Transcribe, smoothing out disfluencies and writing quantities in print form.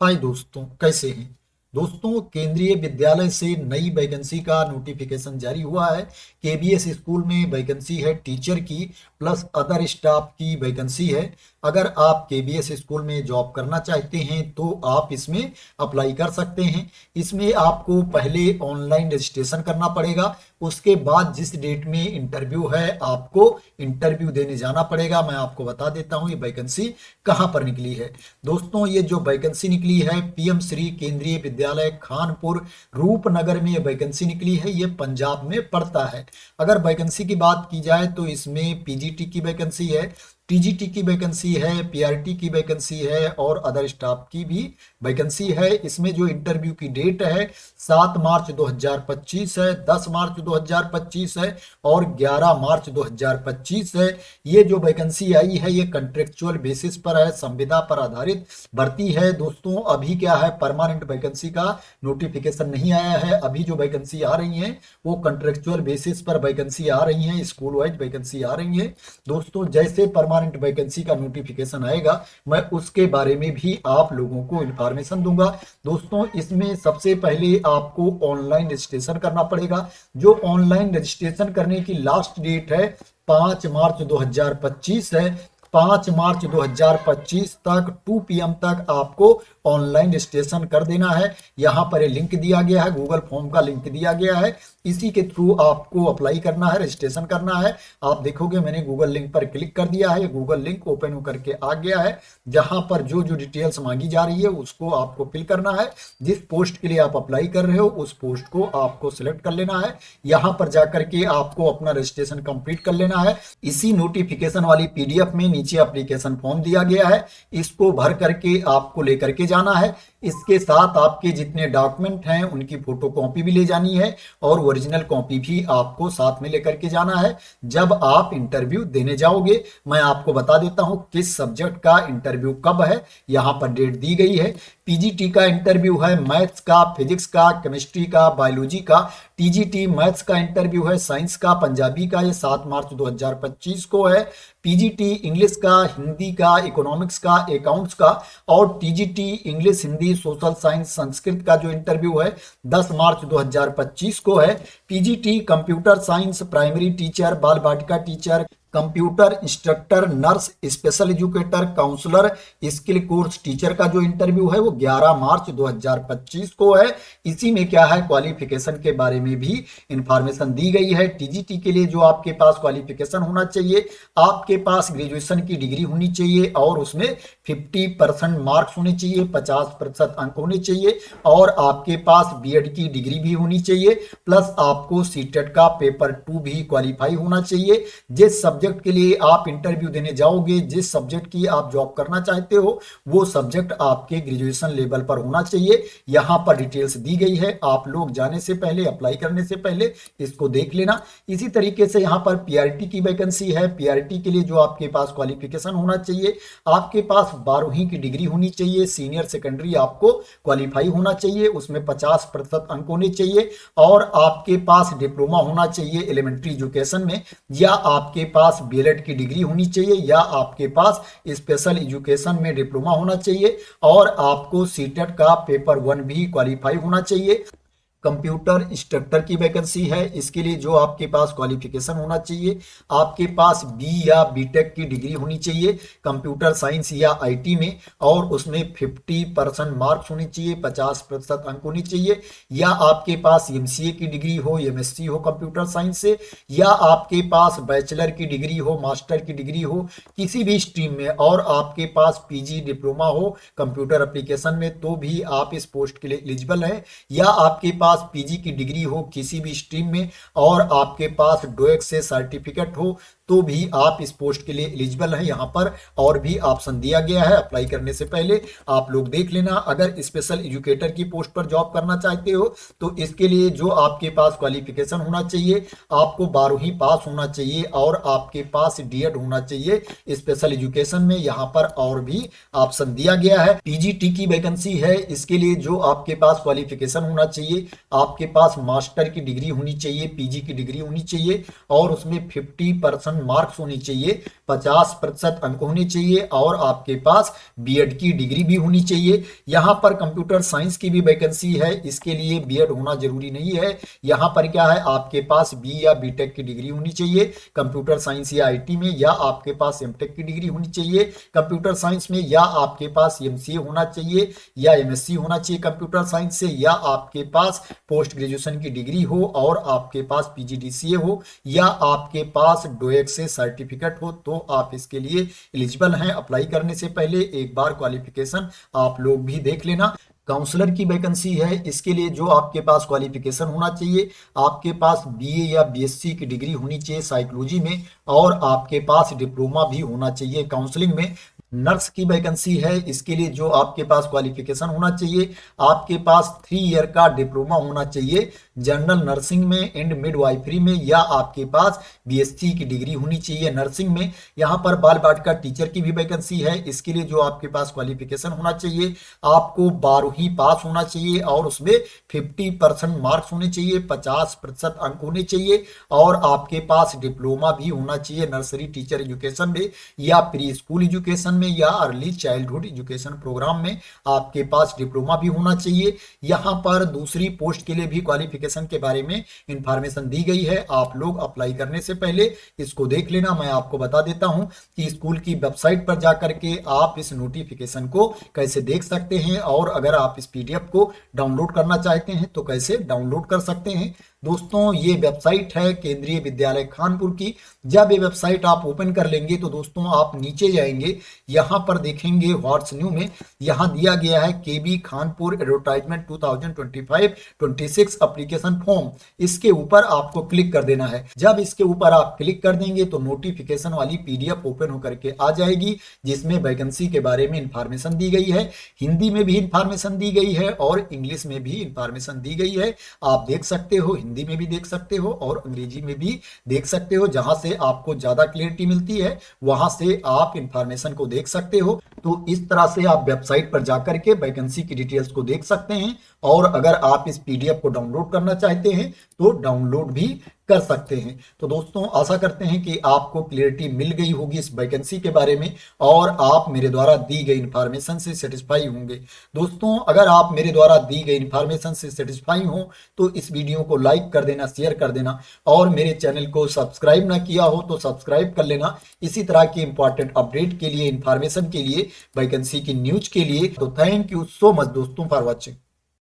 हाय दोस्तों, कैसे हैं। दोस्तों, केंद्रीय विद्यालय से नई वैकेंसी का नोटिफिकेशन जारी हुआ है। केबीएस स्कूल में वैकेंसी है टीचर की, प्लस अदर स्टाफ की वैकेंसी है। अगर आप केबीएस स्कूल में जॉब करना चाहते हैं तो आप इसमें अप्लाई कर सकते हैं। इसमें आपको पहले ऑनलाइन रजिस्ट्रेशन करना पड़ेगा। उसके बाद जिस डेट में इंटरव्यू है आपको इंटरव्यू देने जाना पड़ेगा। मैं आपको बता देता हूँ ये वैकेंसी कहाँ पर निकली है। दोस्तों, ये जो वैकेंसी निकली है पीएम श्री केंद्रीय विद्यालय खानपुर रूपनगर में ये वैकेंसी निकली है। ये पंजाब में पड़ता है। अगर वैकेंसी की बात की जाए तो इसमें पीजीटी की वैकेंसी है, टीजीटी की वैकेंसी है, पीआरटी की वैकेंसी है और अदर स्टाफ की भी वैकेंसी है। इसमें जो इंटरव्यू की डेट है 7 मार्च 2025 है, 10 मार्च 2025 है और 11 मार्च 2025 है। ये जो वैकेंसी आई है ये कंट्रेक्चुअल बेसिस पर है, संविदा पर आधारित भर्ती है। दोस्तों, अभी क्या है, परमानेंट वैकेंसी का नोटिफिकेशन नहीं आया है। अभी जो वैकेंसी आ रही है वो कंट्रेक्चुअल बेसिस पर वैकेंसी आ रही है, स्कूल वाइज वैकेंसी आ रही है। दोस्तों, जैसे परमानेंट वैकेंसी का नोटिफिकेशन आएगा मैं उसके बारे में भी आप लोगों को इंफॉर्मेशन दूंगा। दोस्तों, इसमें सबसे पहले आपको ऑनलाइन रजिस्ट्रेशन करना पड़ेगा। जो ऑनलाइन रजिस्ट्रेशन करने की लास्ट डेट है 5 मार्च 2025 है। 5 मार्च 2025 तक 2 PM तक आपको ऑनलाइन रजिस्ट्रेशन कर देना है। यहाँ पर ये लिंक दिया गया है, गूगल फॉर्म का लिंक दिया गया है। इसी के थ्रू आपको अप्लाई करना है, रजिस्ट्रेशन करना है। आप देखोगे मैंने गूगल लिंक पर क्लिक कर दिया है, गूगल लिंक ओपन होकर के आ गया है। जहां पर जो जो डिटेल्स मांगी जा रही है उसको आपको फिल करना है। जिस पोस्ट के लिए आप अप्लाई कर रहे हो उस पोस्ट को आपको सिलेक्ट कर लेना है। यहाँ पर जाकर के आपको अपना रजिस्ट्रेशन कंप्लीट कर लेना है। इसी नोटिफिकेशन वाली पीडीएफ में नीचे एप्लीकेशन फॉर्म दिया गया है, इसको भर करके आपको लेकर के जाना है। इसके साथ आपके जितने डॉक्यूमेंट हैं उनकी फोटो कॉपी भी ले जानी है और ओरिजिनल कॉपी भी आपको साथ में लेकर के जाना है जब आप इंटरव्यू देने जाओगे। मैं आपको बता देता हूं किस सब्जेक्ट का इंटरव्यू कब है, यहां पर डेट दी गई है। पीजीटी का इंटरव्यू है मैथ्स का, फिजिक्स का, केमिस्ट्री का, बायोलॉजी का। टीजीटी मैथ्स का इंटरव्यू है, साइंस का, पंजाबी का, ये 7 मार्च 2025 को है। पीजीटी इंग्लिश का, हिंदी का, इकोनॉमिक्स का, अकाउंट्स का और TGT English, Hindi, social science, Sanskrit का जो इंटरव्यू है 10 मार्च 2025 को है। PGT computer science, primary teacher, बाल बालिका teacher, computer instructor, nurse, special educator, counsellor, skill course teacher का जो इंटरव्यू है वो 11 मार्च 2025 को है। इसी में क्या है, क्वालिफिकेशन के बारे में भी इंफॉर्मेशन दी गई है। टीजीटी के लिए जो आपके पास क्वालिफिकेशन होना चाहिए, आपके पास ग्रेजुएशन की डिग्री होनी चाहिए और उसमें 50% मार्क्स होने चाहिए, 50% अंक होने चाहिए और आपके पास बीएड की डिग्री भी होनी चाहिए। प्लस आपको सीटेट का पेपर 2 भी क्वालिफाई होना चाहिए। जिस सब्जेक्ट के लिए आप इंटरव्यू देने जाओगे, जिस सब्जेक्ट की आप जॉब करना चाहते हो वो सब्जेक्ट आपके ग्रेजुएशन लेवल पर होना चाहिए। यहां पर डिटेल्स दी गई है, आप लोग जाने से पहले, अप्लाई करने से पहले इसको देख लेना। इसी तरीके से यहां पर पीआरटी की वैकेंसी है। पीआरटी के लिए जो आपके पास क्वालिफिकेशन होना चाहिए, आपके पास 12वीं की डिग्री होनी चाहिए, सीनियर सेकेंडरी आपको क्वालिफाई होना चाहिए, उसमें 50% अंक होने चाहिए और आपके पास डिप्लोमा होना चाहिए एलिमेंट्री एजुकेशन में, या आपके पास बीएलएड की डिग्री होनी चाहिए, या आपके पास स्पेशल एजुकेशन में डिप्लोमा होना चाहिए और आपको सीटेट का पेपर 1 भी क्वालिफाई होना चाहिए। कंप्यूटर इंस्ट्रक्टर की वैकेंसी है। इसके लिए जो आपके पास क्वालिफिकेशन होना चाहिए, आपके पास बी या बीटेक की डिग्री होनी चाहिए कंप्यूटर साइंस या आईटी में और उसमें 50% मार्क्स होने चाहिए, 50% अंक होने चाहिए, या आपके पास एमसीए की डिग्री हो, एमएससी हो कंप्यूटर साइंस से, या आपके पास बैचलर की डिग्री हो, मास्टर की डिग्री हो किसी भी स्ट्रीम में और आपके पास पीजी डिप्लोमा हो कंप्यूटर एप्लीकेशन में, तो भी आप इस पोस्ट के लिए एलिजिबल है। या आपके पास पीजी की डिग्री हो किसी भी स्ट्रीम में और आपके पास डोएक से सर्टिफिकेट हो तो भी आप इस पोस्ट के लिए एलिजिबल है। यहां पर और भी ऑप्शन दिया गया है, अप्लाई करने से पहले आप लोग देख लेना। अगर स्पेशल एजुकेटर की पोस्ट पर जॉब करना चाहते हो तो इसके लिए जो आपके पास क्वालिफिकेशन होना चाहिए, आपको 12वीं पास होना चाहिए और आपके पास डीएड होना चाहिए स्पेशल एजुकेशन में। यहां पर और भी ऑप्शन दिया गया है। पीजीटी की वैकेंसी है, इसके लिए जो आपके पास क्वालिफिकेशन होना चाहिए, आपके पास मास्टर की डिग्री होनी चाहिए, पीजी की डिग्री होनी चाहिए और उसमें 50% मार्क्स होने चाहिए, 50% अंक होने चाहिए और आपके पास बीएड की डिग्री भी होनी चाहिए। यहाँ पर कंप्यूटर साइंस की भी वैकेंसी है, इसके लिए बीएड होना जरूरी नहीं है। यहाँ पर क्या है, आपके पास बी या बीटेक की डिग्री होनी चाहिए कंप्यूटर साइंस या आईटी में, या आपके पास एमटेक की डिग्री होनी चाहिए कंप्यूटर साइंस में, या आपके पास एमसीए होना चाहिए या एमएससी होना चाहिए कंप्यूटर साइंस से, या आपके पास पोस्ट ग्रेजुएशन की डिग्री हो और आपके पास पीजीडीसीए हो, या आपके पास डोएक से सर्टिफिकेट हो, तो आप इसके लिए एलिजिबल हैं। अप्लाई करने से पहले एक बार क्वालिफिकेशन आप लोग भी देख लेना। काउंसलर की वैकेंसी है, इसके लिए जो आपके पास क्वालिफिकेशन होना चाहिए, आपके पास बीए या बीएससी की डिग्री होनी चाहिए साइकोलॉजी में और आपके पास डिप्लोमा भी होना चाहिए काउंसलिंग में। नर्स की वैकेंसी है, इसके लिए जो आपके पास क्वालिफिकेशन होना चाहिए, आपके पास 3 ईयर का डिप्लोमा होना चाहिए जनरल नर्सिंग में एंड मिडवाइफरी में, या आपके पास बीएससी की डिग्री होनी चाहिए नर्सिंग में। यहाँ पर बाल वाटिका टीचर की भी वैकेंसी है, इसके लिए जो आपके पास क्वालिफिकेशन होना चाहिए, आपको 12वीं पास होना चाहिए और उसमें 50% मार्क्स होने चाहिए, 50% अंक होने चाहिए और आपके पास डिप्लोमा भी होना चाहिए नर्सरी टीचर एजुकेशन में या प्री स्कूल एजुकेशन में या अर्ली चाइल्डहुड एजुकेशन प्रोग्राम में आपके पास डिप्लोमा भी होना चाहिए। यहाँ पर दूसरी पोस्ट के लिए भी क्वालिफिकेशन के बारे में इंफॉर्मेशन दी गई है, आप लोग अप्लाई करने से पहले इसको देख लेना। मैं आपको बता देता हूं कि स्कूल की वेबसाइट पर जाकर के आप इस नोटिफिकेशन को कैसे देख सकते हैं और अगर आप इस पीडीएफ को डाउनलोड करना चाहते हैं तो कैसे डाउनलोड कर सकते हैं। दोस्तों ये वेबसाइट है केंद्रीय विद्यालय कानपुर की। जब ये वेबसाइट आप ओपन कर लेंगे तो दोस्तों आप नीचे जाएंगे, यहाँ पर देखेंगे व्हाट्स न्यू में यहाँ दिया गया है केबी कानपुर एडवर्टाइजमेंट 2025-26 एप्लीकेशन फॉर्म। इसके ऊपर आपको क्लिक कर देना है। जब इसके ऊपर आप क्लिक कर देंगे तो नोटिफिकेशन वाली पीडीएफ ओपन होकर के आ जाएगी जिसमें वैकेंसी के बारे में इंफॉर्मेशन दी गई है, हिंदी में भी इंफॉर्मेशन दी गई है और इंग्लिश में भी इंफॉर्मेशन दी गई है। आप देख सकते हो, हिंदी में भी देख सकते हो और अंग्रेजी में भी देख सकते हो। जहां से आपको ज्यादा क्लियरिटी मिलती है वहां से आप इंफॉर्मेशन को देख सकते हो। तो इस तरह से आप वेबसाइट पर जाकर के वैकेंसी की डिटेल्स को देख सकते हैं और अगर आप इस पीडीएफ को डाउनलोड करना चाहते हैं तो डाउनलोड भी कर सकते हैं। तो दोस्तों आशा करते हैं कि आपको क्लियरिटी मिल गई होगी इस वैकेंसी के बारे में और आप मेरे द्वारा दी गई इंफॉर्मेशन से सेटिस्फाई होंगे। दोस्तों अगर आप मेरे द्वारा दी गई इंफॉर्मेशन से सेटिस्फाई हो तो इस वीडियो को लाइक कर देना, शेयर कर देना और मेरे चैनल को सब्सक्राइब ना किया हो तो सब्सक्राइब कर लेना। इसी तरह की इंपॉर्टेंट अपडेट के लिए, इंफॉर्मेशन के लिए, वैकेंसी की न्यूज के लिए। तो थैंक यू सो मच दोस्तों फॉर वॉचिंग।